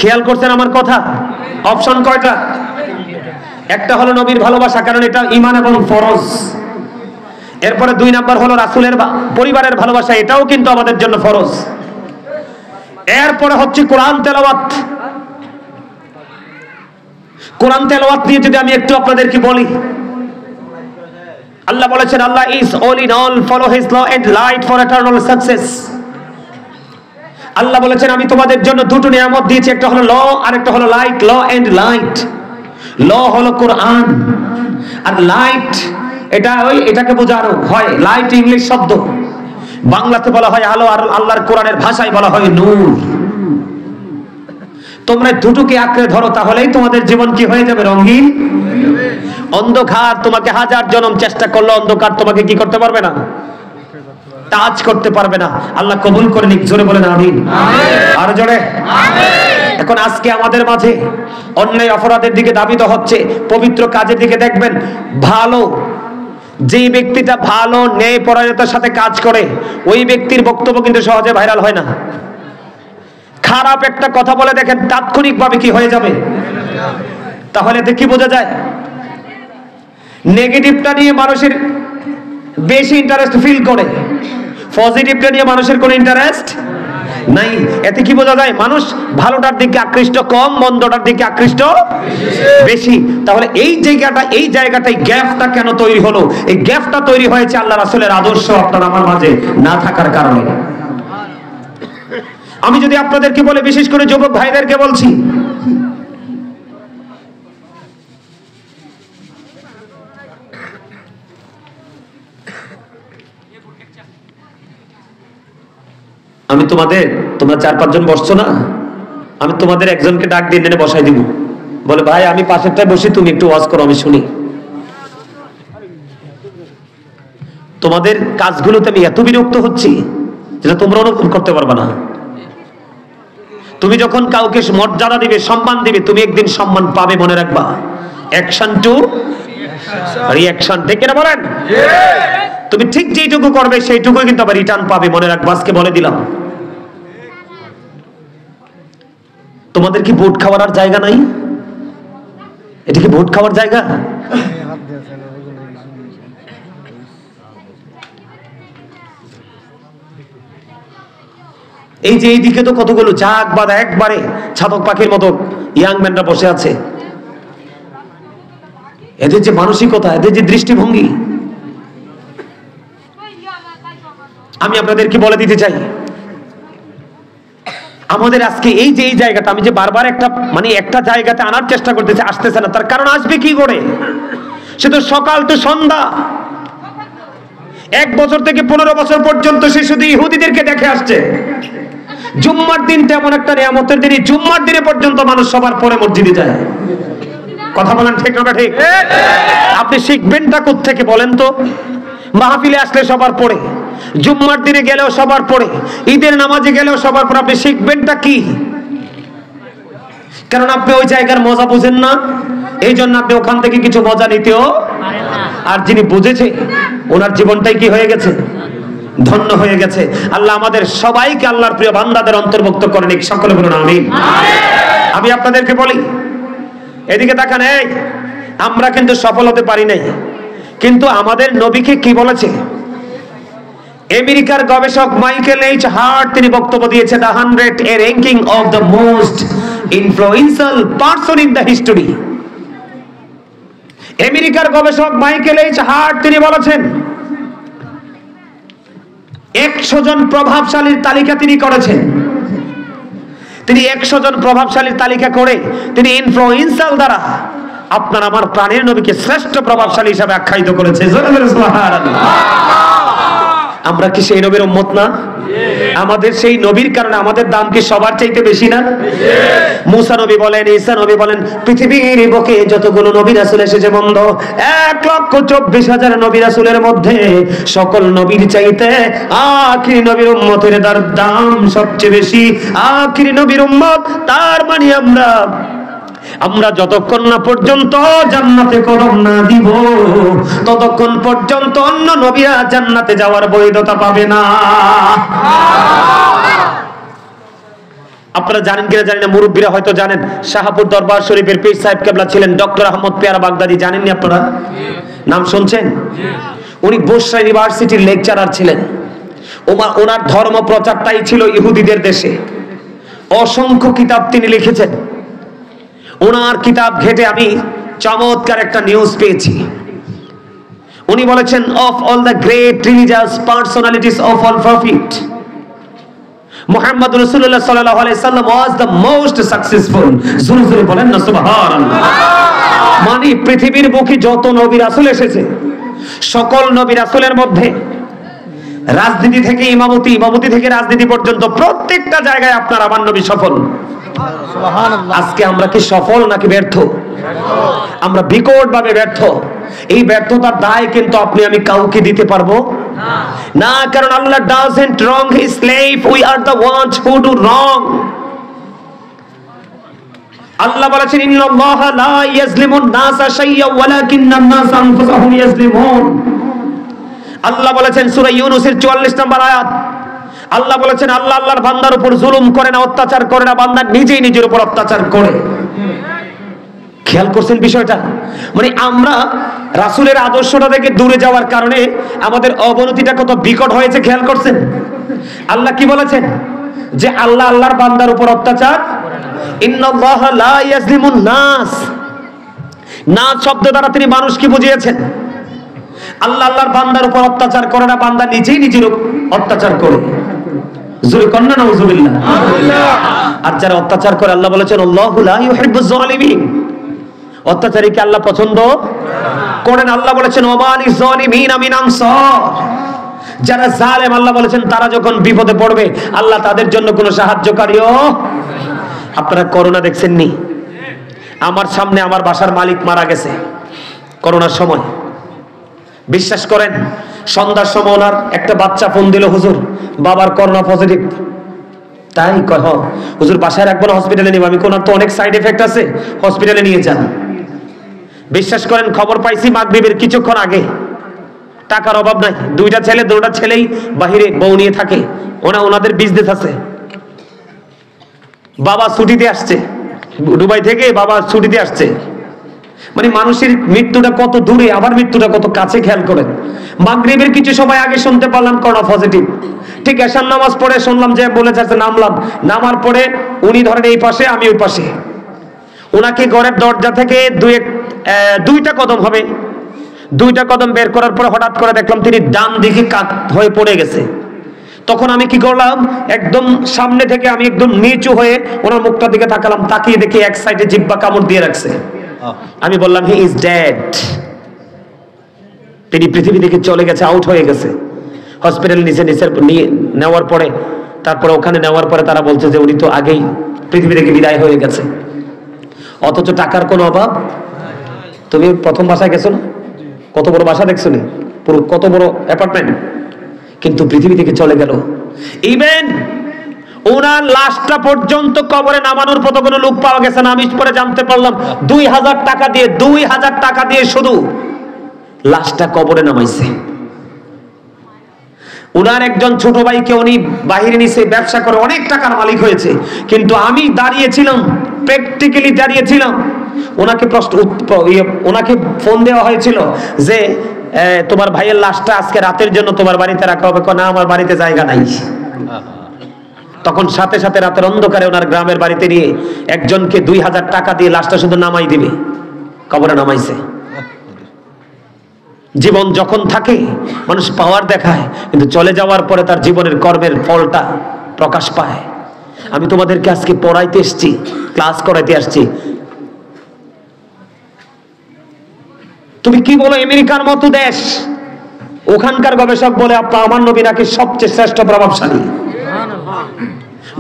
খেয়াল করছেন আমার কথা? অপশন কয়টা? একটা হলো নবীর ভালোবাসা, কারণ এটা ঈমান এবং ফরজ। এরপরে 2 নাম্বার হলো রাসূলের পরিবারের ভালোবাসা, এটাও কিন্তু আমাদের জন্য ফরজ। এরপরে হচ্ছে কোরআন তেলাওয়াত। কোরআন তেলাওয়াত নিয়ে যদি আমি একটু আপনাদেরকে বলি, আল্লাহ বলেছেন Allah is all in all, follow his law and light for eternal success. আল্লাহ বলেছেন আমি তোমাদের জন্য দুটো নিয়ামত দিয়েছি, একটা হলো ল আর একটা হলো লাইট। ল এন্ড লাইট, ল হলো কোরআন, আর লাইট এটাকে বোঝানো হয়, লাইট ইংলিশ শব্দ, বাংলাতে বলা হয় আলো, আর আল্লাহর কোরআনের ভাষায় বলা হয় নূর। তোমরা দুটোকে আঁকড়ে ধরো, তাহলেই তোমাদের জীবন কি হয়ে যাবে? রঙিন। অন্ধকার তোমাকে হাজার জনম চেষ্টা করলো, অন্ধকার তোমাকে কি করতে পারবে না? টাচ করতে পারবে না। আল্লাহ কবুল করে নিক, জোরে বলেন আমিন। আর জোরে আমিন। এখন আজকে আমাদের মাঝে অন্যায় অপরাধের দিকে ধাবিত হচ্ছে, পবিত্র কাজের দিকে দেখবেন। ভালো যেই ব্যক্তিটা ভালো ন্যায় পরায়ণতার সাথে কাজ করে, ওই ব্যক্তির বক্তব্য কিন্তু সহজে ভাইরাল হয় না। খারাপ একটা কথা বলে দেখেন, তাৎক্ষণিকভাবে কি হয়ে যাবে? তাহলে এতে কি বোঝা যায়? নেগেটিভটা নিয়ে মানুষের বেশি ইন্টারেস্ট ফিল করে, পজিটিভটা নিয়ে মানুষের কোনো ইন্টারেস্ট নাই। এতে কি বোঝা যায়? মানুষ ভালোটার দিকে আকৃষ্ট কম, মন্দটার দিকে আকৃষ্ট বেশি। তাহলে এই জায়গাটাই গ্যাপটা কেন তৈরি হলো? এই গ্যাপটা তৈরি হয়েছে আল্লাহ রাসূলের আদর্শ আপনার আমার মাঝে না থাকার কারণে। আমি যদি আপনাদেরকে বলে, বিশেষ করে যুবক ভাইদেরকে বলছি, আমি তোমরা 4-5 জন বসছো না, আমি তোমাদের একজনকে ডাক দিয়ে এনে বসাই দিব, বলে ভাই আমি পাশেরটায় বসি, তুমি একটু ওয়াজ করো, আমি শুনি। তোমাদের কাজগুলোতে আমি এত বিরক্ত হচ্ছি যেটা তোমরা অনুভব করতে পারবে না। তুমি যখন কাউকে মর্যাদা দিবে, সম্মান দিবে, তুমি একদিন সম্মান পাবে, মনে রাখবা। অ্যাকশন টু রিঅ্যাকশন, ঠিক না বলেন? তুমি ঠিক যেইটুকু করবে সেইটুকুই কিন্তু আবার রিটার্ন পাবে, মনে রাখবা। আজকে বলে দিলাম, তোমাদের কি ভোট খাওয়ার আর জায়গা নাই? এটা কি ভোট খাওয়ার জায়গা? এই যে এইদিকে তো কতগুলো ঝাঁক বাঁধা একবারে ছাতক পাখির মতো ইয়াং ম্যানরা বসে আছে। এদের যে মানসিকতা, এদের যে দৃষ্টিভঙ্গি, আমি আপনাদেরকে বলে দিতে চাই, আমাদের আজকে এই যে এই জায়গাটা, আমি যে বারবার একটা জায়গাতে আনার চেষ্টা করতেছি, আসতেছে না। তার কারণ আসবে কি করে? সে তো সকাল তো সন্ধ্যা 1 বছর থেকে 15 বছর পর্যন্ত সে শুধু ইহুদিদেরকে দেখে আসছে। জুম্মার দিন তেমন একটা নিয়ামতের দিন, জুম্মার দিনে পর্যন্ত মানুষ সবার পরে মসজিদে যায়। কথা বলেন ঠিক না ঠিক? আপনি শিখবেনটা কোত্থেকে বলেন তো? মাহফিলে আসলে সবার পরে, জুম্মার দিনে গেলেও সবার পরে, ঈদের নামাজে গেলেও সবার পরে। আপনি শিখবেনটা কি? কারণ আপনি ওই জায়গার মজা বুঝেন না, এই জন্য আপনি ওখান থেকে কিছু মজা নিতেও পারেন না। আর যিনি বুঝেছে, ওনার জীবনটাই কি হয়ে গেছে? ধন্য হয়ে গেছে। আল্লাহ আমাদের সবাইকে আল্লাহর প্রিয় বান্দাদের অন্তর্ভুক্ত করেন, সকলে বলুন আমিন। আমি আপনাদেরকে বলি, এদিকে তাকান, এই আমরা কিন্তু সফল হতে পারি নাই, কিন্তু আমাদের নবীকে কি বলেছে? আমেরিকার গবেষক মাইকেল এইচ হার্ট তিনি বক্তব্য দিয়েছেন, the 100 A ranking of the most influential person in the history. আমেরিকার গবেষক মাইকেল এইচ হার্ট তিনি বলেছেন 100 জন প্রভাবশালীর তালিকা তিনি করেছেন। তিনি 100 জন প্রভাবশালীর তালিকা করে তিনি ইনফ্লুয়েন্সিয়াল দ্বারা আপনার আমার প্রাণের নবীকে শ্রেষ্ঠ প্রভাবশালী হিসেবে আখ্যায়িত করেছে। আমরা কি সেই নবীর উম্মত না? আমাদের সেই নবীর কারণে আমাদের দাম কি সবার চাইতে বেশি না? মুসা নবী বলেন, ঈসা নবী বলেন, পৃথিবীর বুকে যতগুলো নবী রাসূল এসেছে বন্ধ, 1,24,000 নবী রাসূলের মধ্যে সকল নবীর চাইতে আখিরি নবীর উম্মতের দাম সবচেয়ে বেশি। আখিরি নবীর উম্মত, তার মানে আমরা যতক্ষণ না পর্যন্ত জান্নাতে কদম না দিব, ততক্ষণ পর্যন্ত অন্য নবীরা জান্নাতে যাওয়ার বৈধতা পাবে না। আপনারা জানেন কিনা জানি না, মুরব্বীরা হয়তো জানেন, শাহপুর দরবার শরীফের পীর সাহেব কেবলা ছিলেন ডক্টর আহমদ পেয়ারা বাগদাদি। জানেননি আপনারা? নাম শুনছেন? উনি বসরা ইউনিভার্সিটির লেকচারার ছিলেন। ওনার ধর্ম প্রচারটাই ছিল ইহুদিদের দেশে। অসংখ্য কিতাব তিনি লিখেছেন। ওনার কিতাব ঘেটে আমি চমৎকার একটা নিউজ পেয়েছি। উনি বলেছেন, of all the great religious personalities of all prophet, মুহাম্মদ রাসূলুল্লাহ সাল্লাল্লাহু আলাইহি সাল্লাম ওয়াজ দ্য মোস্ট সাকসেসফুল। জোরে জোরে বলেন না সুবহানাল্লাহ। মানে পৃথিবীর বুকে যত নবী রাসূল এসেছে, সকল নবী রাসূলের মধ্যে রাজনীতি থেকে ইমামতি, ইমামতি থেকে রাজনীতি পর্যন্ত প্রত্যেকটা জায়গায় আপনার আমার নবী সফল। সুবহানাল্লাহ। আজকে আমরা কি সফল নাকি ব্যর্থ? আমরা বিকট ভাবে ব্যর্থ। এই ব্যর্থতার দায় কিন্তু আপনি আমি কাউকে দিতে পারবো না, কারণ আল্লাহ doesn't wrong his slave, we are the ones who do wrong। আল্লাহ বলেছেন, ইন্নাল্লাহা লা ইয়াজলিমুন নাসা শাইয়্যা ওয়ালাকিন্নান নাসা আনফুসাহুম ইয়াজলিমুন। আল্লাহ বলেছেন সূরা ইউনূসের 44 নম্বর আয়াত, আল্লাহ বলেছেন আল্লাহ আল্লাহর বান্দার উপর জুলুম করে না, অত্যাচার করে না, বান্দা নিজেই নিজের উপর অত্যাচার করে। খেয়াল করছেন বিষয়টা? মানে আমরা রাসূলের আদর্শটা থেকে দূরে যাওয়ার কারণে আমাদের অবনতিটা কত বিকট হয়েছে, খেয়াল করছেন? আল্লাহ কি বলেছেন? যে আল্লাহ আল্লাহর বান্দার উপর অত্যাচার, ইন্নাল্লাহা লা ইয়াজলিমুন নাস। নাস শব্দ দ্বারা তিনি মানুষ কি বুঝিয়েছেন? আল্লাহ আল্লাহর বান্দার উপর অত্যাচার করে না, বান্দা নিজেই নিজের উপর অত্যাচার করে। জোরে কন্না নাউজুবিল্লাহ। আর যারা অত্যাচার করে, আল্লাহ বলেছেন আল্লাহু লা ইউহিব্বুজ জালিমিন। অত্যাচারীকে আল্লাহ পছন্দ করেন। আল্লাহ বলেছেন ওয়ামালিজ জালিমিনা মিন আনসার। যারা জালেম, আল্লাহ বলেছেন তারা যখন বিপদে পড়বে আল্লাহ তাদের জন্য কোনো সাহায্যকারীও। আপনারা করোনা দেখছেন নি? আমার সামনে আমার বাসার মালিক মারা গেছে করোনার সময়। বিশ্বাস করেন, সন্ধ্যার সময় ওনার একটা বাচ্চা ফোন দিল, হুজুর বাবার করোনা পজিটিভ। তাই কয়, হুজুর বাসায় রাখবো না, হসপিটালে নিব। আমি কোনার তো অনেক সাইড এফেক্ট আছে, হসপিটালে নিয়ে যান। বিশ্বাস করেন, খবর পাইছি মাগরিবের কিছুক্ষণ আগে। টাকার অভাব নাই, দুইটা ছেলেই বাহিরে বউ নিয়ে থাকে, ওনাদের বিজনেস আছে। বাবা ছুটিতে আসছে দুবাই থেকে, বাবা ছুটিতে আসছে। মানে মানুষের মৃত্যুটা কত দূরে, আবার মৃত্যুটা কত কাছে, খেয়াল করেন। মাগরিবের কিছু সময় আগে শুনতে পারলাম করোনা পজিটিভ। ঠিক এশার নামাজ পড়ে শুনলাম যে বলে যাচ্ছে, নামার পরে উনি ধরেন এই পাশে, আমি ওই পাশে। ওনাকে ঘরের দরজা থেকে দুইটা কদম হবে, দুইটা কদম বের করার পরে হঠাৎ করে দেখলাম তিনি ডান দিকে কাত হয়ে পড়ে গেছে। তখন আমি কি করলাম, একদম সামনে থেকে আমি একদম নিচু হয়ে ওনার মুখটার দিকে তাকালাম। তাকিয়ে দেখি এক সাইডে জিহ্বা কামড় দিয়ে রাখছে। আমি বললাম হি ইজ ডেড। তিনি পৃথিবী থেকে চলে গেছে, আউট হয়ে গেছে। হসপিটাল নিয়ে নেওয়ার পরে, তারপরে ওখানে নেওয়ার পরে তারা বলছে যে উনি তো আগেই পৃথিবী থেকে বিদায় হয়ে গেছে। অথচ টাকার কোনো অভাব। তুমি প্রথম বাসায় গেছো না? কত বড় বাসা দেখছো না? পুরো কত বড় অ্যাপার্টমেন্ট, কিন্তু পৃথিবী থেকে চলে গেল। ইভেন ওনার লাশটা পর্যন্ত কবরে নামানোর মতো কোনো লোক পাওয়া গেছে না। আমি পরে জানতে পারলাম 2000 টাকা দিয়ে শুধু লাশটা কবরে নামাইছে। ওনার একজন ছোট ভাইকে উনি বাহিরে নিছে, ব্যবসা করে অনেক টাকার মালিক হয়েছে। কিন্তু আমি দাঁড়িয়েছিলাম, প্র্যাকটিক্যালি দাঁড়িয়েছিলাম। ওনাকে ফোন দেওয়া হয়েছিল যে তোমার ভাইয়ের লাশটা আজকে রাতের জন্য তোমার বাড়িতে রাখা হবে। না, আমার বাড়িতে জায়গা নাই। তখন সাথে সাথে রাতের অন্ধকারে ওনার গ্রামের বাড়িতে নিয়ে একজনকে 2000 টাকা দিয়ে লাশটা শুধু নামাই দিবে, কবরে নামাইছে। জীবন যখন থাকে মানুষ পাওয়ার দেখায়, কিন্তু চলে যাওয়ার পরে তার জীবনের কর্মের ফলটা প্রকাশ পায়। আমি তোমাদেরকে আজকে পড়াইতে এসছি, ক্লাস করাইতে আসছি। তুমি কি বলো, আমেরিকার মতো দেশ, ওখানকার গবেষক বলে আমার নবী নাকি সবচেয়ে শ্রেষ্ঠ প্রভাবশালী।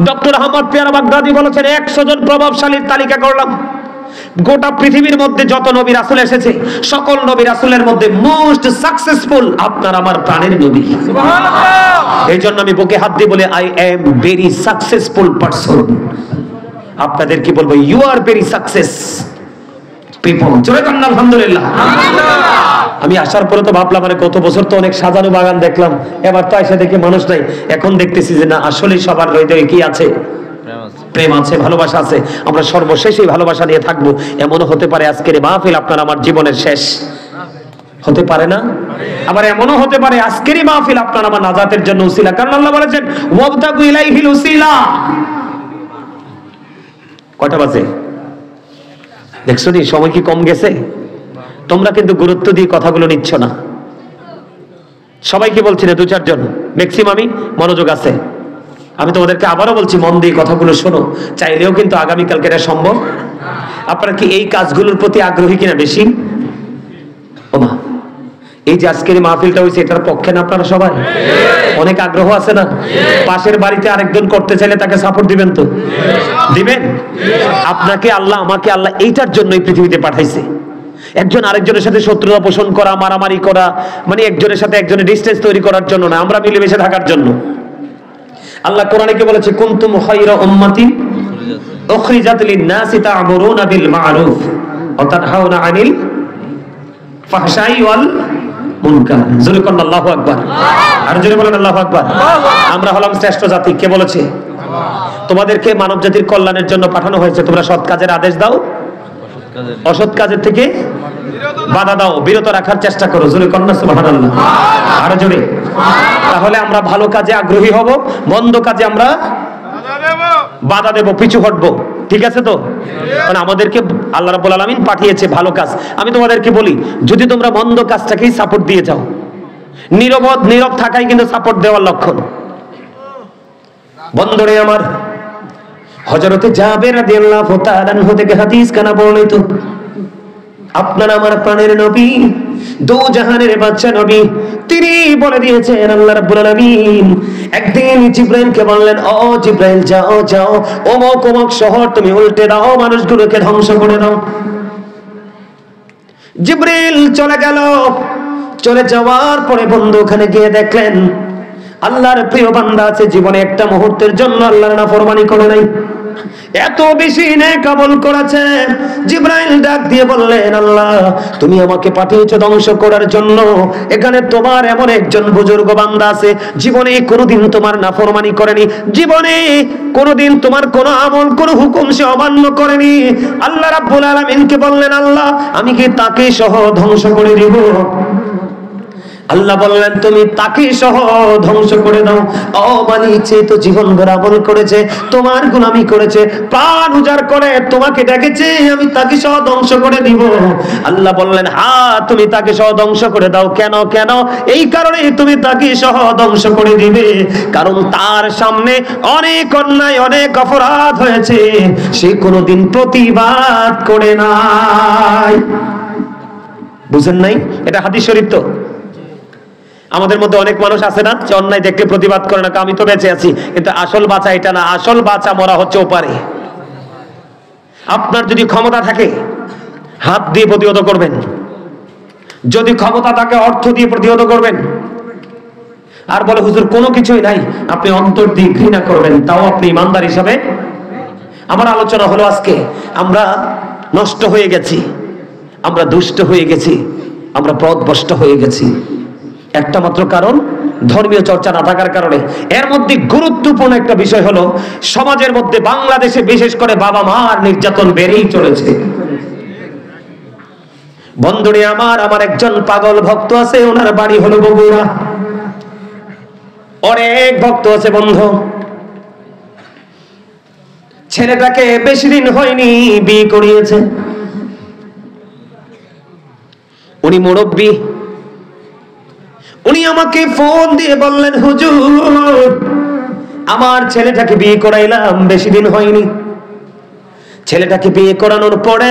ডক্টর আহমদ পেয়ারা বাগদাদি বলেছেন 100 জন প্রভাবশালীর তালিকা করলাম। গোটা পৃথিবীর মধ্যে যত নবী রাসূল এসেছে, সকল নবী রাসূলের মধ্যে মোস্ট সাকসেসফুল আপনার আমার প্রাণের নবী। সুবহানাল্লাহ। এই জন্য আমি বুকে হাত দিয়ে বলে, I am very successful person. আপনাদের কি বলবো, you are very success people. জোরে কান্না আলহামদুলিল্লাহ। আমি আসার পরে তো ভাবলাম, মানে কত বছর তো অনেক সাজানো বাগান দেখলাম, এবার তো এসে দেখি মানুষ নাই। এখন দেখতেছি যে না, আসলে সবার হৃদয়ে কি আছে? প্রেম আছে, ভালোবাসা আছে, আমরা সর্বশেষ এই ভালোবাসা নিয়ে থাকবো। এমনও হতে পারে আজকের এই মাহফিল আপনার আমার জীবনের শেষ, হতে পারে না? আবার এমনও হতে পারে আজকের এই মাহফিল আপনার আমার নাজাতের জন্য উসিলা, কারণ আল্লাহ বলেছেন ওয়াবতাগু ইলাইহিল উসিলা। কয়টা বাজে দেখছো নি? সময় কি কম গেছে? তোমরা কিন্তু গুরুত্ব দিয়ে কথাগুলো নিচ্ছ না। সবাইকে বলছি না, 2-4 জন ম্যাক্সিমামই মনোযোগ আছে। আমি তোমাদেরকে আবারও বলছি, মন দিয়ে কথাগুলো শোনো। চাইলেও কিন্তু আগামীকালকে এটা সম্ভব। আপনারা কি এই কাজগুলোর প্রতি আগ্রহী কিনা বেশি? ওমা, এই যে আজকের মাহফিলটা হয়েছে এটার পক্ষে না আপনারা সবাই? অনেক আগ্রহ আছে না? পাশের বাড়িতে আরেকজন করতে চাইলে তাকে সাপোর্ট দিবেন তো? দিবেন? আপনাকে আল্লাহ, আমাকে আল্লাহ এইটার জন্যই পৃথিবীতে পাঠাইছে। একজন আরেকজনের সাথে শত্রুতা পোষণ করা, মারামারি করা, মানে একজনের সাথে একজনের ডিসটেন্স তৈরি করার জন্য না, আমরা মিলেমিশে থাকার জন্য। আল্লাহ কোরআনে কি বলেছে? কুনতুম খায়রা উম্মাতিন উখরিজাত লিন-নাসি তা'মুরুনা বিল মা'রুফ ওয়া তানহাউনা আনিল ফাহশাই ওয়াল মুনকার। জোরে কোন আল্লাহু আকবার। আর জোরে বলেন আল্লাহু আকবার। আমরা হলাম শ্রেষ্ঠ জাতি। কে বলেছে? তোমাদেরকে মানব জাতির কল্যাণের জন্য পাঠানো হয়েছে। তোমরা সৎ কাজের আদেশ দাও, অসৎ কাজের থেকে বাধা দাও, বিরত রাখার চেষ্টা করো। জোরে কোন সুবহানাল্লাহ। আর জোরে। তাহলে আমরা ভালো কাজে আগ্রহী হব, মন্দ কাজে আমরা বাধা দেব, পিছু হটবো। ঠিক আছে তো? কারণ আমাদেরকে আল্লাহ রাব্বুল আলামিন পাঠিয়েছে ভালো কাজ। আমি তোমাদেরকে বলি, যদি তোমরা মন্দ কাজটাকেই সাপোর্ট দিয়ে যাও, নীরব থাকাই কিন্তু সাপোর্ট দেওয়ার লক্ষণ। বন্ধুরে আমার, হযরতে জাবের রাদিয়াল্লাহু তাআলা আনহু থেকে হাদিস কানা বর্ণিত, আপনার আমার প্রাণের নবী, দো জাহানের বাদশা নবী, তিনি বলে দিয়েছেন আল্লাহ রাব্বুল আলামিন একদিন জিবরাইলকে বললেন, ও জিবরাইল যাও যাও অমুক অমুক শহর তুমি উল্টে দাও, মানুষগুলোকে ধ্বংস করে দাও। জিবরাইল চলে গেল। চলে যাওয়ার পরে বন্ধু ওখানে গিয়ে দেখলেন আল্লাহর প্রিয় বান্দা আছে, জীবনে একটা মুহূর্তের জন্য আল্লাহর নাফরমানি করে নাই, এত বেশি নেক আমল করেছে। জিবরাইল ডাক দিয়ে বললেন, আল্লাহ তুমি আমাকে পাঠিয়েছো ধ্বংস করার জন্য, এখানে তোমার এমন একজন বুজুর্গ বান্দা আছে, জীবনে কোনোদিন তোমার নাফরমানি করেনি, জীবনে কোনোদিন তোমার কোনো আমল কোনো হুকুম সে অমান্য করেনি। আল্লাহ রাব্বুল আলামিনকে বললেন, আল্লাহ আমি কি তাকে সহ ধ্বংস করে দিব? আল্লাহ বললেন, তুমি তাকে সহ ধ্বংস করে দাও। ও মালিক, সে তো জীবন ভর আমল করেছে, তোমার গোলামি করেছে, প্রাণ উজাড় করে তোমাকে ডেকেছে, আমি তাকে সহ ধ্বংস করে দিব। আল্লাহ বললেন, হ্যাঁ তুমি তাকে সহ ধ্বংস করে দাও। কেন? কেন? এই কারণে তুমি তাকে সহ ধ্বংস করে দিবে, কারণ তার সামনে অনেক অন্যায় অনেক অপরাধ হয়েছে, সে কোনোদিন প্রতিবাদ করে নাই। বুঝেন নাই? এটা হাদিস শরীফ। তো আমাদের মধ্যে অনেক মানুষ আছে না, যে অন্যায় দেখলে প্রতিবাদ করে না, আমি তো বেঁচে আছি, কিন্তু আসল বাঁচা এটা না, আসল বাঁচা মরা হচ্ছে ওপারে। আপনার যদি ক্ষমতা থাকে হাত দিয়ে প্রতিহত করবেন, যদি ক্ষমতা থাকে অর্থ দিয়ে প্রতিহত করবেন। আর বলে হুজুর কোনো কিছুই নাই, আপনি অন্তর দিয়ে ঘৃণা করবেন, তাও আপনি ইমানদার হিসাবে। আমার আলোচনা হলো আজকে আমরা নষ্ট হয়ে গেছি, আমরা দুষ্ট হয়ে গেছি, আমরা পথভ্রষ্ট হয়ে গেছি, একটা মাত্র কারণ ধর্মীয় চর্চা না থাকার কারণে। এর মধ্যে গুরুত্বপূর্ণ একটা বিষয় হলো সমাজের মধ্যে বাংলাদেশে বিশেষ করে বাবা মার নির্যাতন বেড়েই চলেছে। বন্ধুরে আমার একজন পাগল ভক্ত আছে, ওনার বাড়ি হলো বগুড়া। অনেক ভক্ত আছে বন্ধু, ছেলেটাকে বেশি দিন হয়নি বিয়ে করিয়েছে। উনি মুরব্বী, উনি আমাকে ফোন দিয়ে বললেন, হুজুর আমার ছেলেটাকে বিয়ে করাইলাম, বেশি দিন হয়নি। ছেলেটাকে বিয়ে করানোর পরে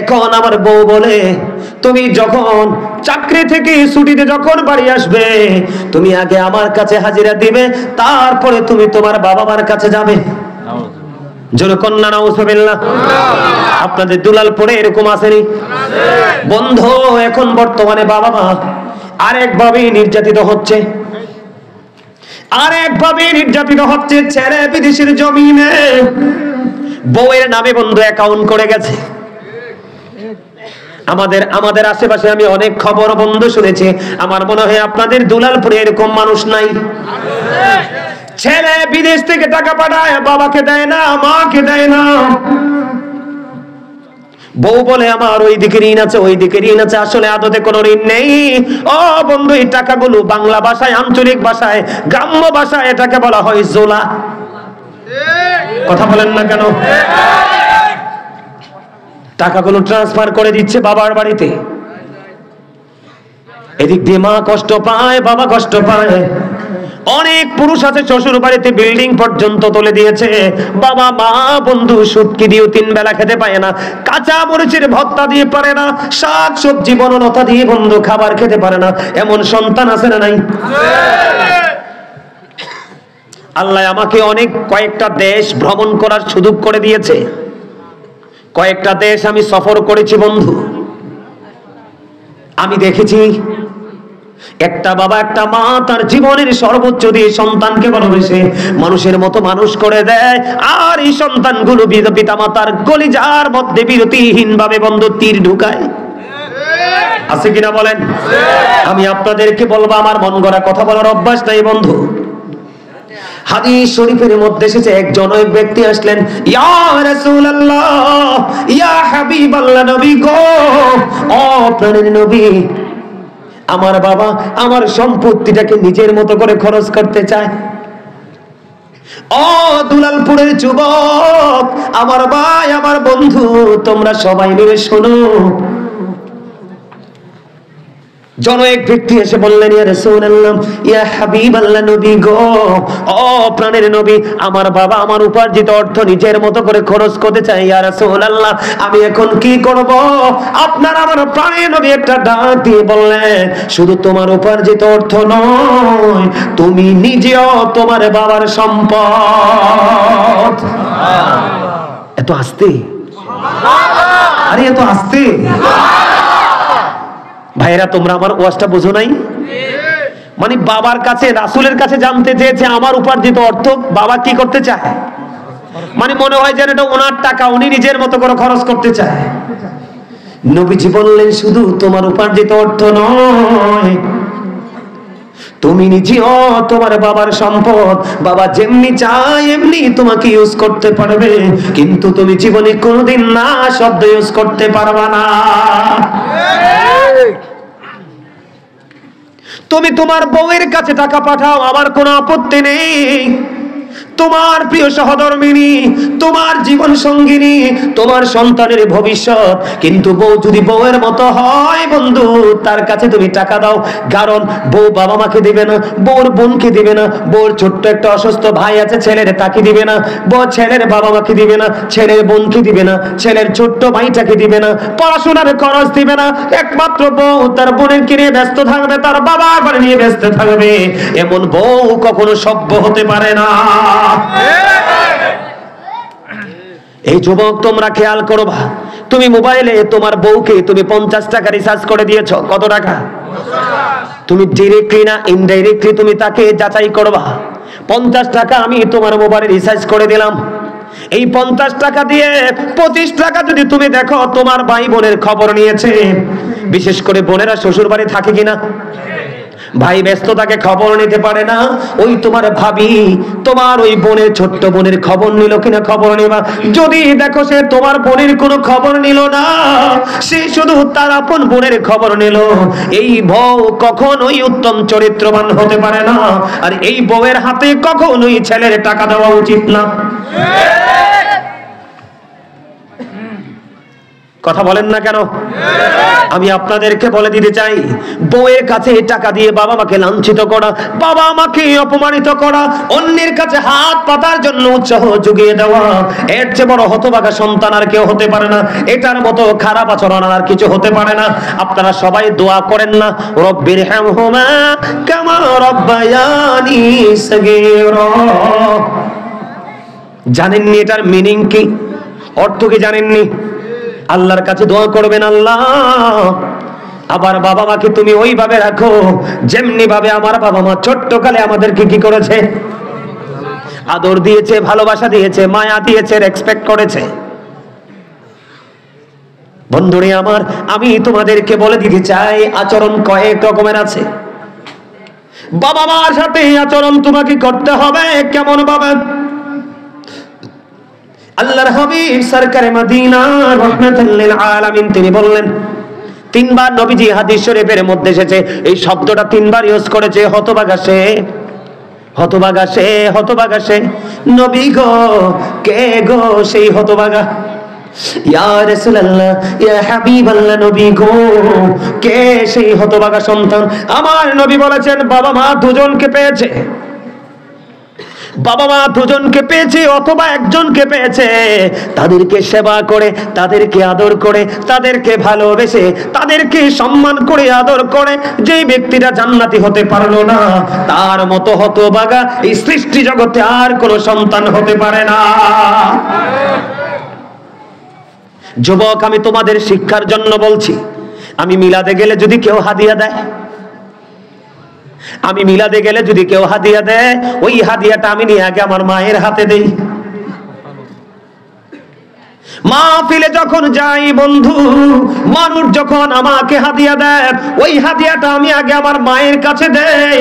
এখন আমার বউ বলে, তুমি যখন চাকরি থেকে ছুটিতে যখন বাড়ি আসবে, তুমি আগে আমার কাছে হাজিরা দিবে, তারপরে তুমি তোমার বাবা মার কাছে যাবে। জোরে কন্যা নাউজুবিল্লাহ। আপনাদের দুলালপুরে এরকম আসেনি? বন্ধু এখন বর্তমানে বাবা মা আরেকভাবে নির্যাতিত হচ্ছে, আরেকভাবে নির্যাতিত হচ্ছে। ছেলে বিদেশের জমিনে বউয়ের নামে বন্ধু অ্যাকাউন্ট করে গেছে। আমাদের আশেপাশে আমি অনেক খবর বন্ধু শুনেছি, আমার মনে হয় আপনাদের দুলালপুরে এরকম মানুষ নাই। ছেলে বিদেশ থেকে টাকা পাঠায়, বাবাকে দেয় না, মাকে দেয় না। বউ বলে আমার ওই দিকে ঋণ আছে, ওই দিকে ঋণ আছে, আসলে আদতে কোনো ঋণ নেই। ও বন্ধু, এই টাকাগুলো বাংলা ভাষায়, আঞ্চলিক ভাষায়, গ্রাম্য ভাষায় এটাকে বলা হয় জোলা। কথা বলেন না কেন? টাকাগুলো ট্রান্সফার করে দিচ্ছে বাবার বাড়িতে। এদিক দিয়ে মা কষ্ট পায়, বাবা কষ্ট পায়। অনেক পুরুষ আছে শ্বশুর বাড়িতে বিল্ডিং পর্যন্ত তুলে দিয়েছে, বাবা মা বন্ধু শুটকি দিয়েও 3 বেলা খেতে পায় না, কাঁচা মরিচের ভর্তা দিয়ে পারে না, শাক সবজি বনলতা দিয়ে বন্ধু খাবার খেতে পারে না। এমন সন্তান আছে না নাই? আল্লাহ আমাকে অনেক কয়েকটা দেশ ভ্রমণ করার সুযোগ করে দিয়েছে। কয়েকটা দেশ আমি সফর করেছি বন্ধু। আমি দেখেছি একটা বাবা একটা মা তার জীবনের সর্বোচ্চ দিয়ে সন্তানকে ভালোবেসে মানুষের মতো মানুষ করে দেয়, আর এই সন্তানগুলো পিতা মাতার কলিজার মধ্যে বিরতিহীন ভাবে বন্ধু তীর ঢুকায়। আছে কিনা বলেন? আমি আপনাদেরকে বলবো, আমার মন গড়া কথা বলার অভ্যাস নাই বন্ধু। হাদিস শরীফের মধ্যে এসেছে, একজন ওই ব্যক্তি আসলেন, ইয়া রাসূলুল্লাহ, ইয়া হাবিবাল্লাহ, নবী গো, ও প্রাণের নবী, আমার বাবা আমার সম্পত্তিটাকে নিজের মতো করে খরচ করতে চায়। ও দুলালপুরের যুবক, আমার ভাই, আমার বন্ধু, তোমরা সবাই মিলে শোনো। জন এক ব্যক্তি এসে বললেন, ইয়া রাসূলুল্লাহ, ইয়া হাবিবাল্লাহ, নবী গো, ও প্রাণের নবী, আমার বাবা আমার উপার্জিত অর্থ নিজের মতো করে খরচ করতে চাই। ইয়া রাসূলুল্লাহ, আমি এখন কি করব? আপনার আমার প্রাণের নবী একটা ডাক দিয়ে বললেন, শুধু তোমার উপার্জিত অর্থ নয়, তুমি নিজেও তোমার বাবার সম্পদ। এত আস্তে, আরে এত আস্তে ভাইরা, তোমরা আমার ওয়াজটা বুঝো নাই? মানে বাবার কাছে, রাসূলের কাছে জানতে চেয়েছে আমার উপার্জিত অর্থ বাবা কি করতে চায়। মানে মনে হয় যেন এটা ওনার টাকা, উনি নিজের মতো করে খরচ করতে চায়। নবীজি বললেন, শুধু তোমার উপার্জিত অর্থ নয়, তুমি নিজেও তোমার বাবার সম্পদ। বাবা যেমনি চায় এমনি তোমাকে ইউজ করতে পারবে, কিন্তু তুমি জীবনে কোনোদিন না শব্দ ইউজ করতে পারবা না। তুমি তোমার বউয়ের কাছে টাকা পাঠাও, আমার কোনো আপত্তি নেই। তোমার প্রিয় সহধর্মিনী, তোমার জীবন সঙ্গিনী, তোমার সন্তানের ভবিষ্যৎ, কিন্তু বউ যদি বউয়ের মতো হয় বন্ধু, তার কাছে তুমি টাকা দাও। কারণ বউ বাবা মাকে দিবে না, বউর বোনকে দিবে না, বউর ছোট্ট একটা অসুস্থ ভাই আছে ছেলের, তাকে দিবে না, বউ ছেলের বাবা মাকে দিবে না, ছেলের বোনকে দিবে না, ছেলের ছোট্ট ভাইটাকে দিবে না, পড়াশোনার খরচ দিবে না। একমাত্র বউ তার বোনের নিয়ে ব্যস্ত থাকবে, তার বাবার বাড়ি নিয়ে ব্যস্ত থাকবে। এমন বউ কখনো সভ্য হতে পারে না। এই যুবক, তোমরা খেয়াল করবা, তুমি মোবাইলে তোমার বউকে তুমি 50 টাকা রিচার্জ করে দিয়েছো, কত টাকা? তুমি ডিরেক্টলি না ইনডাইরেক্টলি তুমি তাকে যাচাই করবা। 50 টাকা আমি তোমার মোবাইলে রিচার্জ করে দিলাম, এই 50 টাকা দিয়ে 25 টাকা যদি তুমি দেখো তোমার ভাই বোনের খবর নিয়েছে। বিশেষ করে বোনেরা শ্বশুর বাড়ি থাকে কিনা, ভাই ব্যস্ত তাকে খবর নিতে পারে না, ওই তোমার ভাবি তোমার ওই বোনের, ছোট্ট বোনের খবর নিল কিনা খবর নেবা। যদি দেখো সে তোমার বোনের কোনো খবর নিল না, সে শুধু তার আপন বোনের খবর নিল, এই বউ কখনোই উত্তম চরিত্রবান হতে পারে না। আর এই বউয়ের হাতে কখনোই ছেলের টাকা দেওয়া উচিত না। কথা বলেন না কেন? আমি আপনাদেরকে বলে দিতে চাই, বউয়ের কাছে টাকা দিয়ে বাবা মাকে লাঞ্ছিত করা, বাবা মাকে অপমানিত করা, অন্যের কাছে হাত পাতার জন্য উৎসাহ জুগিয়ে দেওয়া, এর চেয়ে বড় হতভাগা সন্তান আর কেউ হতে পারে না। এটার মতো খারাপ আচরণ আর কিছু হতে পারে না। আপনারা সবাই দোয়া করেন না, রব্বির হামহুমা কামা রব্বায়ানি সগীরা। জানেননি এটার মিনিং কি, অর্থ কি জানেননি? আল্লাহর কাছে দোয়া করবেন, আল্লাহ আবার বাবা মাকে তুমি ওইভাবে রাখো যেমনি ভাবে আমার বাবা মা ছোট্টকালে আমাদেরকে কি করেছে, আদর দিয়েছে, ভালোবাসা দিয়েছে, মায়া দিয়েছে, রেসপেক্ট করেছে। বন্ধুরে আমার, আমি তোমাদেরকে বলে দিতে চাই, আচরণ কয়েক রকমের আছে। বাবা মার সাথে এই আচরণ তোমাকে করতে হবে। কেমন ভাবে? আল্লাহর হাবিব সরকারে মদিনা রাহমাতুল লিল আলামিন তিনি বললেন, তিনবার নবীজি হাদিস শরীফের মধ্যে এসেছে, এই শব্দটা তিনবার ইউজ করেছে, হতভাগা সে, হতভাগা সে, হতভাগা সে। নবী গো, কে গো সেই হতভাগা? ইয়া রাসূলুল্লাহ, ইয়া হাবিবাল্লাহ, নবী গো, কে সেই হতভাগা সন্তান? আমার নবী বলেছেন, বাবা মা দুজনকে পেয়েছে, বাবা মা দুজনকে পেয়েছে অথবা একজনকে পেয়েছে, তাদেরকে সেবা করে, তাদেরকে আদর করে, তাদেরকে ভালোবেসে, তাদেরকে সম্মান করে আদর করে যেই ব্যক্তিটা জান্নাতি হতে পারলো না, তার মতো হতভাগা এই সৃষ্টি জগতে আর কোনো সন্তান হতে পারে না। যুবক, আমি তোমাদের শিক্ষার জন্য বলছি, আমি মিলাদে গেলে যদি কেউ হাদিয়া দেয়, আমি মিলাদে গেলে যদি কেউ হাদিয়া দেয়, ওই হাদিয়াটা আমি নিয়ে আগে আমার মায়ের হাতে দেই। মাহফিলে যখন যাই বন্ধু, মানুষ যখন আমাকে হাদিয়া দেয়, ওই হাদিয়াটা আমি আগে আমার মায়ের কাছে দেই।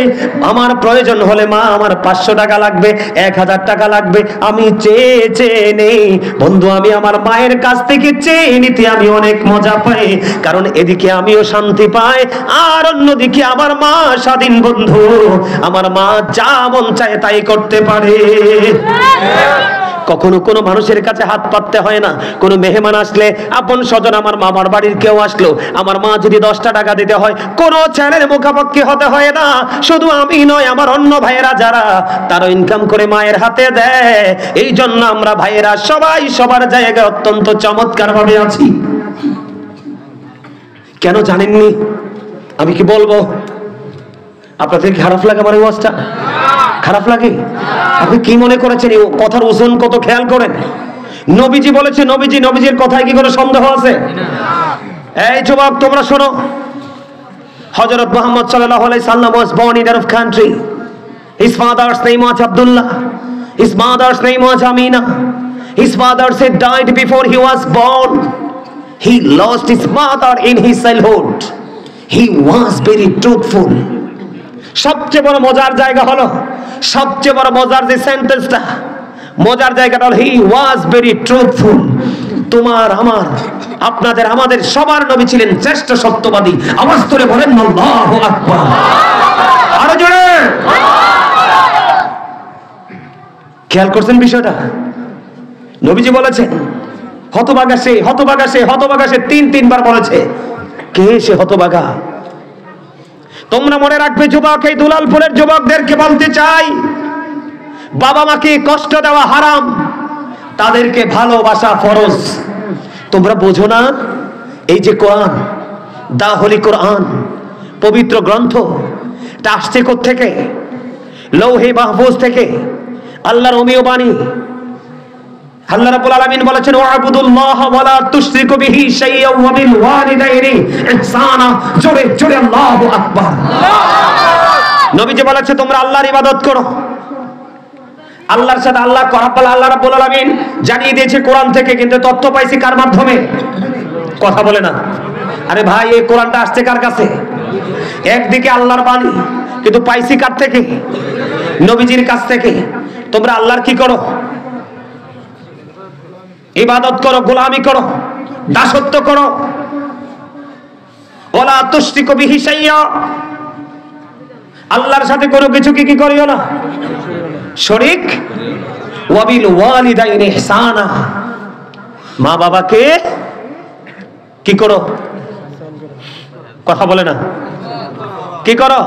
আমার প্রয়োজন হলে, মা আমার 500 টাকা লাগবে, 1000 টাকা লাগবে, আমি চেয়ে চেয়ে নেই বন্ধু। আমি আমার মায়ের কাছ থেকে চেয়ে নিতে আমি অনেক মজা পাই, কারণ এদিকে আমিও শান্তি পাই, আর অন্যদিকে আমার মা স্বাধীন বন্ধু। আমার মা যা মন চায় তাই করতে পারে। কখনো কোনো মানুষের কাছে হাত পাততে হয় না। কোনো মেহমান আসলে, আপন স্বজন, আমার মামার বাড়ির কেউ আসলো, আমার মা যদি 10টা টাকা দিতে হয়, কোনো ছেলের মুখাপক্ষি হতে হয় না। শুধু আমি নয়, আমার অন্য ভাইয়েরা যারা, তারা ইনকাম করে মায়ের হাতে দেয়। এই জন্য আমরা ভাইয়েরা সবাই সবার জায়গায় অত্যন্ত চমৎকার ভাবে আছি। কেন জানেননি? আমি কি বলবো? আপনাদের খারাপ লাগে আমার এই ওয়াজটা? খারাপ লাগে? আপনি কি মনে করেছেন এই কথার ওজন কত? খেয়াল করেন, নবীজি বলেছে, নবীজির কথায় কি কোনো সন্দেহ আছে? এই যুবক, তোমরা শোনো, হযরত মুহাম্মদ সাল্লাল্লাহু আলাইহি সাল্লাম was born in Arab country. His father's name was Abdullah. His mother's name was Amina. His father said died before he was born. He lost his mother in his childhood. He was very truthful. সবচেয়ে বড় মজার জায়গা হলো, সবচেয়ে বড় মজার যে সেন্টেন্সটা, মজার জায়গাটা হলো, হি ওয়াজ ভেরি ট্রুথফুল। তোমার, আমার, আপনাদের, আমাদের সবার নবী ছিলেন শ্রেষ্ঠ সত্যবাদী। আওয়াজ করে বলেন আল্লাহু আকবার। আরো জোরে। খেয়াল করছেন বিষয়টা? নবীজি বলেছেন, হতভাগা সে, হতভাগা সে, হতভাগা সে, তিনবার বলেছে। কে সে হতভাগা? তোমরা মনে রাখবে যুবক, এই দুলালপুরের যুবকদেরকে বলতে চাই, বাবা মাকে কষ্ট দেওয়া হারাম, তাদেরকে ভালোবাসা ফরজ। তোমরা বোঝো না? এই যে কোরআন, দা হোলি কোরআন, পবিত্র গ্রন্থ, এটা আসছে কোত্থেকে? লৌহে মাহফুজ থেকে, আল্লাহর অমীয় বাণী। আল্লাহ রাব্বুল আলামিন বলেছেন, ওয়াবুদুল্লাহ ওয়া লা তুশরিকু বিহি শাইয়্যান ওয়া বিল ওয়ালিদাইনি ইহসানা। জোরে জোরে আল্লাহু আকবার। নবীজি বলেছে, তোমরা আল্লাহর ইবাদত করো। আল্লাহর সাথে আল্লাহ করাপাল আল্লাহ রাব্বুল আলামিন জানিয়ে দিয়েছে কোরআন থেকে, কিন্তু তথ্য পাইছি কার মাধ্যমে? কথা বলে না। আরে ভাই, এই কোরআনটা আসছে কার কাছে? একদিকে আল্লাহর বাণী, কিন্তু পাইছি কার থেকে? নবীজির কাছ থেকে। তোমরা আল্লাহর কি করো? ইবাদত করো, গোলামি করো, দাসত্ব করো। ওয়ালা তুশরিকু বিহি শাইয়্যা, আল্লাহর সাথে কোনো কিছু কি করিও না, শরীক। ওয়া বিল ওয়ালিদাইনি ইহসানা, মা বাবাকে কি করো? কথা বলে না, কি করো?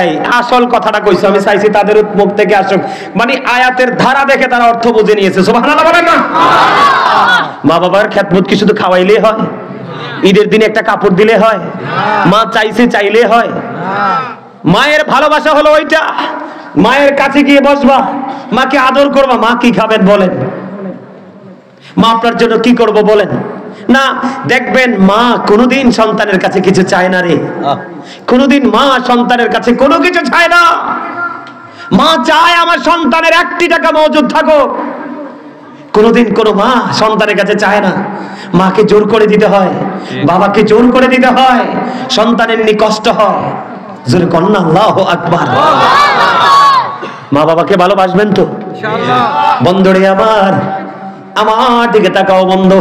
এই আসল কথাটা কইছো, আমি চাইছি তাদের মুখ থেকে আসুক, মানে আয়াতের ধারা দেখে তারা অর্থ বুঝে নিয়েছে। সুবহানাল্লাহ বলেন না? মা বাবার খেদমত কি শুধু খাওয়াইলেই হয়? ঈদের দিনে একটা কাপড় দিলে হয়? মা চাইছে চাইলে হয়? মায়ের ভালোবাসা হলো ওইটা, মায়ের কাছে গিয়ে বসবা, মাকে আদর করবা। মা কি খাবেন বলেন? মা আপনার জন্য কি করব বলেন? না, দেখবেন মা কোনোদিন সন্তানের কাছে কিছু চায় না রে। কোনোদিন মা সন্তানের কাছে কোনো কিছু চায় না। মা চায় আমার সন্তানের 1 টাকা মজুদ থাকো। কোনোদিন কোনো মা সন্তানের কাছে চায় না। মাকে জোর করে দিতে হয়, বাবাকে জোর করে দিতে হয়, সন্তানের নি কষ্ট হয়। জোরে কন্না আল্লাহু আকবার। মা বাবাকে ভালোবাসবেন তো ইনশাআল্লাহ। বন্ধুরে আমার দিকে তাকাও বন্ধু।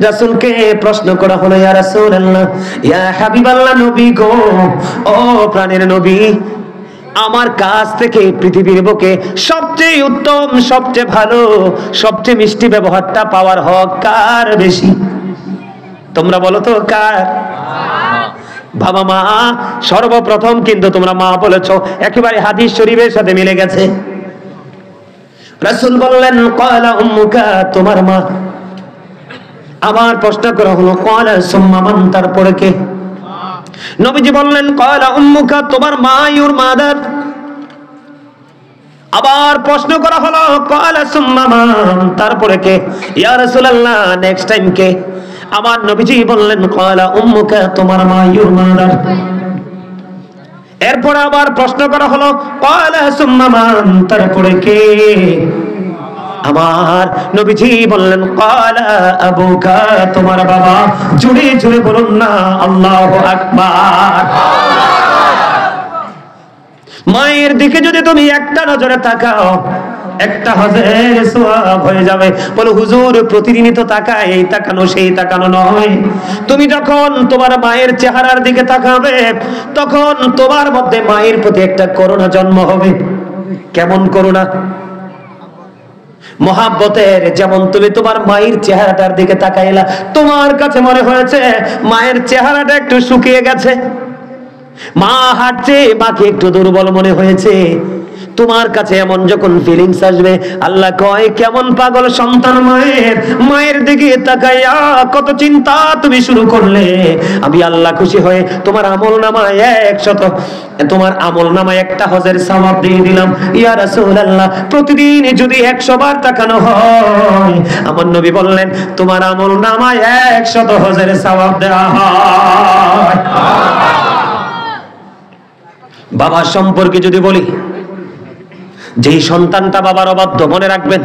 রাসূলকে প্রশ্ন করা হলো, ইয়া রাসূলুল্লাহ, ইয়া হাবিবাল্লাহ, নবী গো, ও প্রাণের নবী, আমার কাছ থেকে পৃথিবীর বুকে সবচেয়ে উত্তম, সবচেয়ে ভালো, সবচেয়ে মিষ্টি ব্যবহারটা পাওয়ার হক কার বেশি? তোমরা বলো তো কার? বাবা মা সর্বপ্রথম, কিন্তু তোমরা মা বলেছো, একেবারে হাদিস শরীফের সাথে মিলে গেছে। রাসূল বললেন ক্বালা উম্মুকা, তোমার মা। আবার প্রশ্ন করা হলো ক্বালা সুম্মা মান, তারপরে কে? নবীজি বললেন ক্বালা উম্মুকা, তোমার মা, ইউর মাদার। আবার প্রশ্ন করা হলো ক্বালা সুম্মা মান, তারপরে কে? ইয়া রাসূলুল্লাহ, নেক্সট টাইম কে? আমার নবীজি বললেন ক্বালা উম্মুকা, তোমার মা, ইউর মাদার। এরপর আবার প্রশ্ন করা হলো ক্বালা সুম্মা মান, তারপরে কে? আমার নবীজি বললেন ক্বালা আবুকা, তোমার বাবা। জোরে জোরে বলুন না আল্লাহু আকবার। মায়ের দিকে যদি তুমি একটা নজরে তাকাও, একটা হজের সওয়াব হয়ে যাবে। বলো হুজুর, প্রতিদিনই তো তাকাই, এই তাকানো সেই তাকানো নয়। তুমি যখন তোমার মায়ের চেহারার দিকে তাকাবে, তখন তোমার মধ্যে মায়ের প্রতি একটা করুণা জন্ম হবে। কেমন করুণা? মহাব্বতের। যেমন তুমি তোমার মায়ের চেহারাটার দিকে তাকাইলা, তোমার কাছে মনে হয়েছে মায়ের চেহারাটা একটু শুকিয়ে গেছে, মা হাঁটছে, মাকে একটু দুর্বল মনে হয়েছে। তোমার কাছে এমন যখন ফিলিংস আসবে, আল্লাহ কয় কেমন পাগল সন্তান মায়ের, মায়ের দিকে তাকাইয়া কত চিন্তা তুমি শুরু করলে। আমি আল্লাহ খুশি হয়ে তোমার আমলনামায় 100, তোমার আমলনামায় একটা হজের সওয়াব দিয়ে দিলাম। ইয়া রাসূলুল্লাহ, প্রতিদিন যদি 100 বার তাকানো হয়, আমার নবী বললেন তোমার আমলনামায় 100 হজের সওয়াব দেওয়া হয়। বাবার সম্পর্কে যদি বলি, যেই সন্তানটা বাবার অবাধ্য, মনে রাখবেন,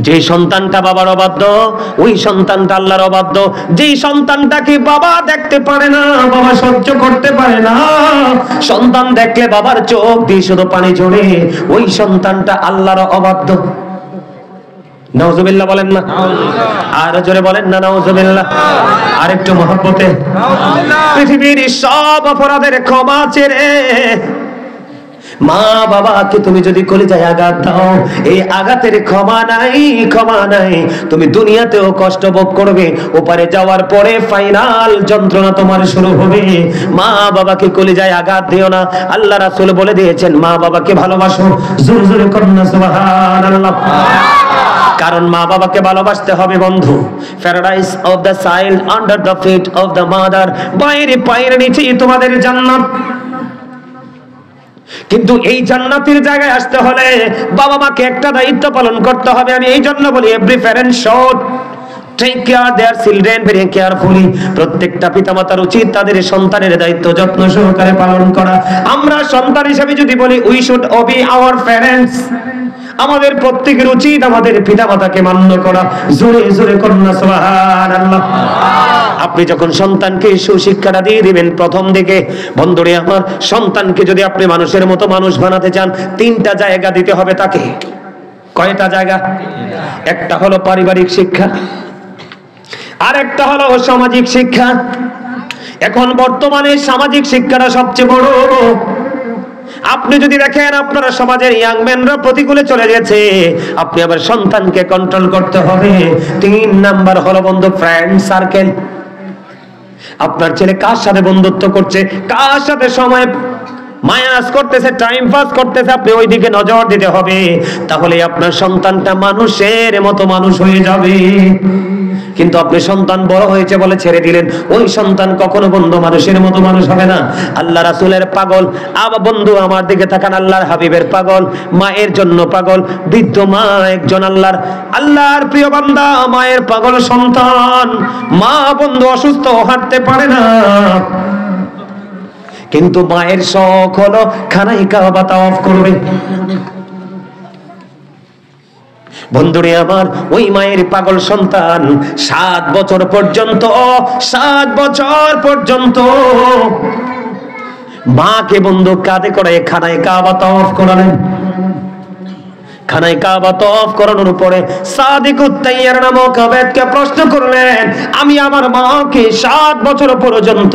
যেই সন্তানটা বাবার অবাধ্য, ওই সন্তানটা আল্লাহর অবাধ্য। যেই সন্তানটাকে বাবা দেখতে পারে না, বাবা সহ্য করতে পারে না, সন্তান দেখলে বাবার চোখ দিয়ে শুধু পানি ঝরে, ওই সন্তানটা আল্লাহর অবাধ্য। নাউজুবিল্লাহ বলেন না, আর জোরে বলেন না নাউজুবিল্লাহ। আর একটু মহব্বতে। পৃথিবীর সব অপরাধের ক্ষমা চেয়ে মা বাবাকে তুমি যদি কলিজায় আঘাত দাও, এই আঘাতের ক্ষমা নাই, ক্ষমা নাই। তুমি দুনিয়াতেও কষ্ট ভোগ করবে, ওপারে যাওয়ার পরে ফাইনাল যন্ত্রণা তোমার শুরু হবে। মা বাবাকে কলিজায় আঘাত দিও না। আল্লাহ রাসূল বলে দিয়েছেন মা বাবাকে ভালোবাসো। জোরে জোরে করুন সুবহানাল্লাহ। কারণ মা বাবাকে ভালোবাসতে হবে বন্ধু। Paradise of the child under the feet of the mother, পায়ের পায়ের নিচেই তোমাদের জান্নাত। কিন্তু এই জান্নাতের জায়গায় আসতে হলে বাবা মাকে একটা দায়িত্ব পালন করতে হবে। আমি এই জন্য বলি every parent should take care their children very carefully. প্রত্যেকটা পিতামাতার উচিত তাদের সন্তানের দায়িত্ব যত্ন সহকারে পালন করা। আমরা সন্তান হিসেবে যদি বলি উই শুড ওবে আওয়ার প্যারেন্টস, আমাদের প্রত্যেকের উচিত আমাদের পিতামাতাকে মান্য করা। জোরে জোরে কন্যা সুবহানাল্লাহ। আপনি যখন সন্তানকে সুশিক্ষাটা দিয়ে দিবেন প্রথম দিকে, বন্ধুরে আমার, সন্তানকে যদি আপনি মানুষের মতো মানুষ বানাতে চান, 3টা জায়গা দিতে হবে তাকে। কয়টা জায়গা? একটা হলো পারিবারিক শিক্ষা, আর একটা হলো সামাজিক শিক্ষা। এখন বর্তমানে সামাজিক শিক্ষাটা সবচেয়ে বড়। আপনি যদি দেখেন আপনারা সমাজের ইয়াং ম্যানরা প্রতিকূলে চলে গেছে, আপনি আবার সন্তানকে কন্ট্রোল করতে হবে। 3 নাম্বার হলো বন্ধু ফ্রেন্ড সার্কেল। আপনার ছেলে কার সাথে বন্ধুত্ব করছে, কার সাথে সময় মায়াস করতেছে, টাইম পাস করতেছে, আপনি ওই দিকে নজর দিতে হবে। তাহলে আপনার সন্তানটা মানুষের মতো মানুষ হয়ে যাবে। কিন্তু আপনি সন্তান বড় হয়েছে বলে ছেড়ে দিলেন, ওই সন্তান কখনো বন্ধু মানুষের মতো মানুষ হবে না। আল্লাহ রাসূলের পাগল, আবার বন্ধু আমার দিকে তাকান, আল্লাহর হাবিবের পাগল, মায়ের জন্য পাগল। বৃদ্ধ মা একজন আল্লাহর প্রিয় বান্দা, মায়ের পাগল সন্তান। মা বন্ধু অসুস্থ, হাঁটতে পারে না, কিন্তু মায়ের শখ হলো খানাই কাবা তাওয়াফ করবে। বন্ধুরে আমার, ওই মায়ের পাগল সন্তান 7 বছর পর্যন্ত মাকে বন্ধু কাঁধে করে খানায় কাবা তওয়াফ করালেন। খানায় কাবা তওয়াফ করানোর পরে সাদিকুত তাইয়ার নামক ব্যক্তিকে প্রশ্ন করলেন, আমি আমার মাকে 7 বছর পর্যন্ত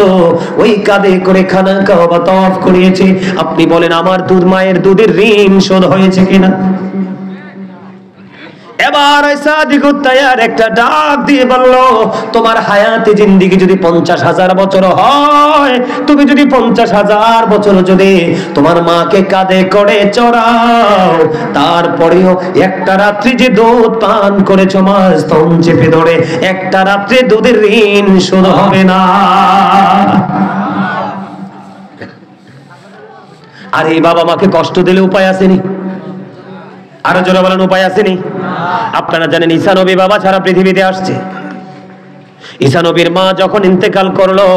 ওই কাঁধে করে খানায় কাবা তওয়াফ করিয়েছি, আপনি বলেন আমার মায়ের দুধের ঋণ শোধ হয়েছে কিনা? এবার সাদিকুত তাইয়ার একটা ডাক দিয়ে বলল, তোমার হায়াতে জিন্দেগি যদি 50,000 বছর হয়, তুমি যদি 50,000 বছর যদি তোমার মাকে কাঁধে করে চড়াও, তারপরেও একটা রাত্রি যে দুধ পান করেছো মা স্তন চেপে ধরে, একটা রাত্রে দুধের ঋণ শোধ হবে না। আর এই বাবা মাকে কষ্ট দিলে উপায় আসেনি? আরো জোরে বলেন, উপায় আসেনি? আপনারা জানেন ঈসা নবী বাবা ছাড়া পৃথিবীতে আসছে। ঈসা নবীর মা যখন ইন্তেকাল করলো,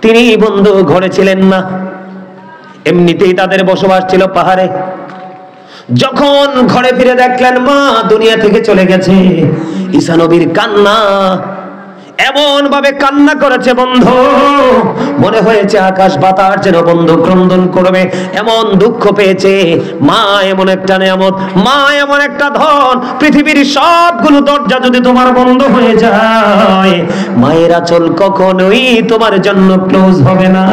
তিনি বন্ধু ঘরে ছিলেন না, এমনিতেই তাদের বসবাস ছিল পাহাড়ে। যখন ঘরে ফিরে দেখলেন মা দুনিয়া থেকে চলে গেছে, ঈসা নবীর কান্না, এমন ভাবে কান্না করেছে বন্ধু, মনে হয়েছে আকাশ বাতাস যেন বন্ধু ক্রন্দন করবে, এমন দুঃখ পেয়েছে। মা এমন একটা নিয়ামত, মা এমন একটা ধন, পৃথিবীর সবগুলো দরজা যদি তোমার বন্ধ হয়ে যায়, মায়ের আঁচল কখনোই তোমার জন্য ক্লোজ হবে না,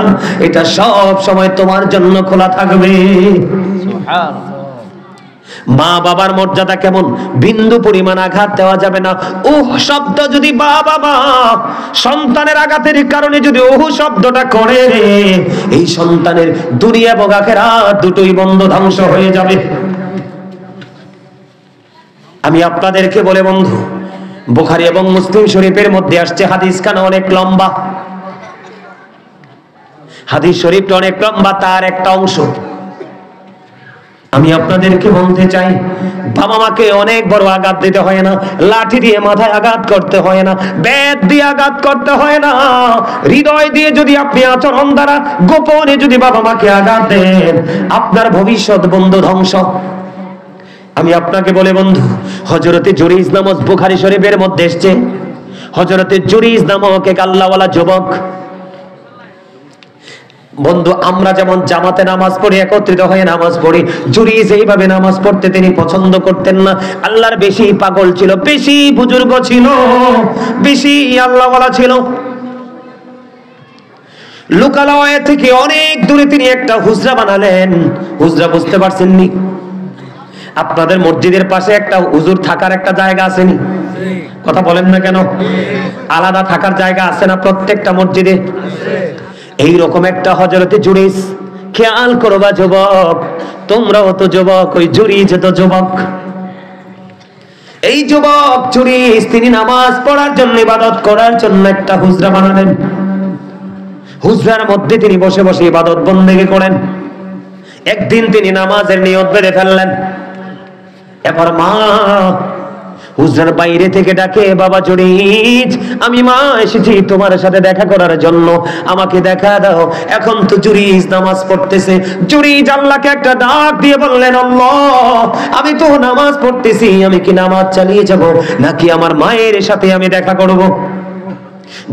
এটা সব সময় তোমার জন্য খোলা থাকবে। সুবহানাল্লাহ। মা বাবার মর্যাদা কেমন, বিন্দু পরিমাণ আঘাত দেওয়া যাবে না। ওহ শব্দ যদি বাবা সন্তানের আঘাতের কারণে যদি ওহ শব্দটা করে, এই সন্তানের দুনিয়া এবং আখিরাত দুটোই বন্ধ, ধ্বংস হয়ে যাবে। আমি আপনাদেরকে বলে বন্ধু, বুখারী এবং মুসলিম শরীফের মধ্যে আসছে, হাদিস খানা অনেক লম্বা, হাদিস শরীফটা অনেক লম্বা, তার একটা অংশ আমি আপনাদেরকে বলতে চাই। বাবা মাকে অনেক বড় আঘাত দিতে হয় না, লাঠি দিয়ে মাথায় আঘাত করতে হয় না, বেত দিয়ে আঘাত করতে হয় না, হৃদয় দিয়ে যদি আপনি আচরণ দ্বারা গোপনে যদি বাবা মাকে আঘাত দেন, আপনার ভবিষ্যৎ বন্ধু ধ্বংস। আমি আপনাকে বলে বন্ধু, হযরতে জুরাইজ নামক বুখারী শরীফের মধ্যে এসেছে, হযরতে জুরাইজ নামক এক আল্লাহওয়ালা যুবক। বন্ধু আমরা যেমন জামাতে নামাজ পড়ি, একত্রিত হয়ে নামাজ পড়ি, জুরাইজ এইভাবে নামাজ পড়তে তিনি পছন্দ করতেন না। আল্লাহর বেশি পাগল ছিল, বেশি বুজুর্গ ছিল, বেশি আল্লাহওয়ালা ছিল। লোকালয় থেকে অনেক দূরে তিনি একটা হুজরা বানালেন। হুজরা বুঝতে পারছেন নি? আপনাদের মসজিদের পাশে একটা হুজুর থাকার একটা জায়গা আসেনি? কথা বলেন না কেন? আলাদা থাকার জায়গা আছে না প্রত্যেকটা মসজিদে? এইরকম একটা হযরতে জুরাইজ, খেয়াল করবা যুবক, তোমরাও তো যুবক, ওই জুরাইজ তো যুবক। এই যুবক জুরাইজ তিনি নামাজ পড়ার জন্য, ইবাদত করার জন্য একটা হুজরা বানালেন। হুজরার মধ্যে তিনি বসে বসে ইবাদত বন্দেগী করেন। একদিন তিনি নামাজের নিয়ত বেঁধে ফেললেন। এবার মা হুজরার বাইরে থেকে ডাকে, বাবা জুরাইজ, আমি মা এসেছি তোমার সাথে দেখা করার জন্য, আমাকে দেখা দাও। এখন তো জুরাইজ নামাজ পড়তেছে। জুরাইজ আল্লাহকে একটা ডাক দিয়ে বললেন, আল্লাহ আমি তো নামাজ পড়তেছি, আমি কি নামাজ চালিয়ে যাব নাকি আমার মায়ের সাথে আমি দেখা করব?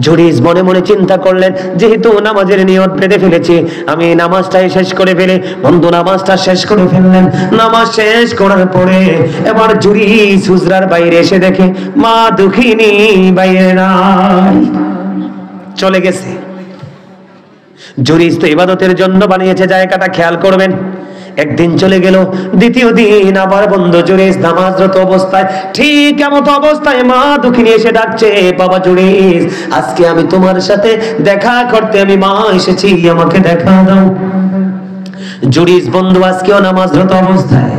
জুরাইজ মনে মনে চিন্তা করলেন, যেহেতু নামাজের নিয়ত বেঁধে ফেলেছি, আমি নামাজটাই শেষ করে ফেলে। বন্ধু নামাজটা শেষ করে ফেললেন। নামাজ শেষ করার পরে এবার জুরাইজ হুজরার বাইরে এসে দেখে মা দুঃখিনী বাইরে নাই, চলে গেছে। জুরাইজ তো ইবাদতের জন্য বানিয়েছে জায়গাটা, খেয়াল করবেন। একদিন চলে গেল, দ্বিতীয় দিন আবার বন্ধু জুরাইজ নামাজরত অবস্থায়, ঠিক এমন অবস্থায় মা দুঃখিনী এসে ডাকছে, বাবা জুরাইজ আজকে আমি তোমার সাথে দেখা করতে আমি মা এসেছি, আমাকে দেখা দাও। জুরাইজ বন্ধু আজকেও নামাজরত অবস্থায়,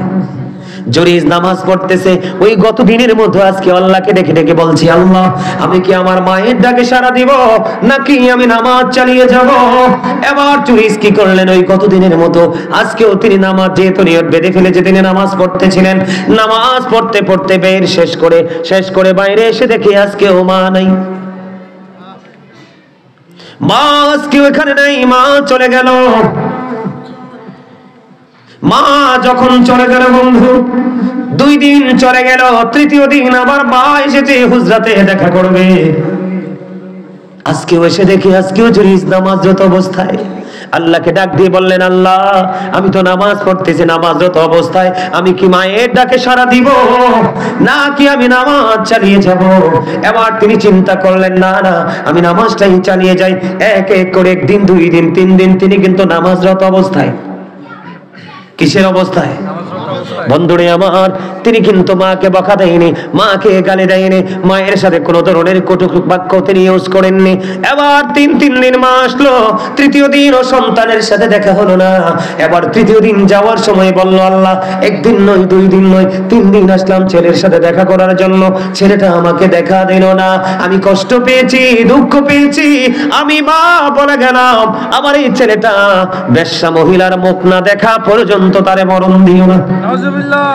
জুরাইজ নামাজ পড়তেছে। ওই গত দিনের মতো আজকে আল্লাহকে ডেকে ডেকে বলছি, আল্লাহ আমি কি আমার মায়ের ডাকে সাড়া দিব নাকি আমি নামাজ চালিয়ে যাব? এবার জুরাইজ কি করলেন, ওই গত দিনের মতো আজকেও তিনি নামাজ, যেহেতু নিয়ত বেঁধে ফেলেছে, তিনি নামাজ পড়তেছিলেন। নামাজ পড়তে পড়তে বের শেষ করে বাইরে এসে দেখে আজকেও মা নাই। মা আজকেও এখানে নাই, মা চলে গেল। মা যখন চলে গেল বন্ধু, 2 দিন চলে গেল, তৃতীয় দিন আবার মা এসেছে হুজরাতে দেখা করবে। আজকেও এসে দেখি আজকেও জুরাইজ নামাজরত অবস্থায়। আল্লাহকে ডাক দিয়ে বললেন, আল্লাহ আমি তো নামাজ পড়তেছি, নামাজরত অবস্থায় আমি কি মায়ের ডাকে সাড়া দিব নাকি আমি নামাজ চালিয়ে যাব? এবার তিনি চিন্তা করলেন, না না আমি নামাজটাই চালিয়ে যাই। এক এক করে একদিন, 2 দিন, 3 দিন তিনি কিন্তু নামাজরত অবস্থায়, কিসের অবস্থায়? বন্ধুরে আমার, তিনি কিন্তু মাকে বকা দেয়নি, মাকে গালি দেয়নি, মায়ের সাথে কোনো ধরনের কটু বাক্য তিনি ইউজ করেননি। এবার 3 দিন মা আসলো, তৃতীয় দিন ও সন্তানের সাথে দেখা হলো না। এবার তৃতীয় দিন যাওয়ার সময় বলল, আল্লাহ একদিন নয়, 2 দিন নয়, 3 দিন আসলাম ছেলের সাথে দেখা করার জন্য, ছেলেটা আমাকে দেখা দিল না। আমি কষ্ট পেয়েছি, দুঃখ পেয়েছি, আমি মা বলে গেলাম আমার এই ছেলেটা বেশ্যা মহিলার মুখ না দেখা পর্যন্ত তারে মরণ দিও না। নাউজুবিল্লাহ,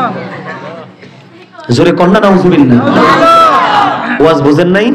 জোরে কন্যা নাউজুবিল্লাহ। ওয়াজ বুঝেন নাই?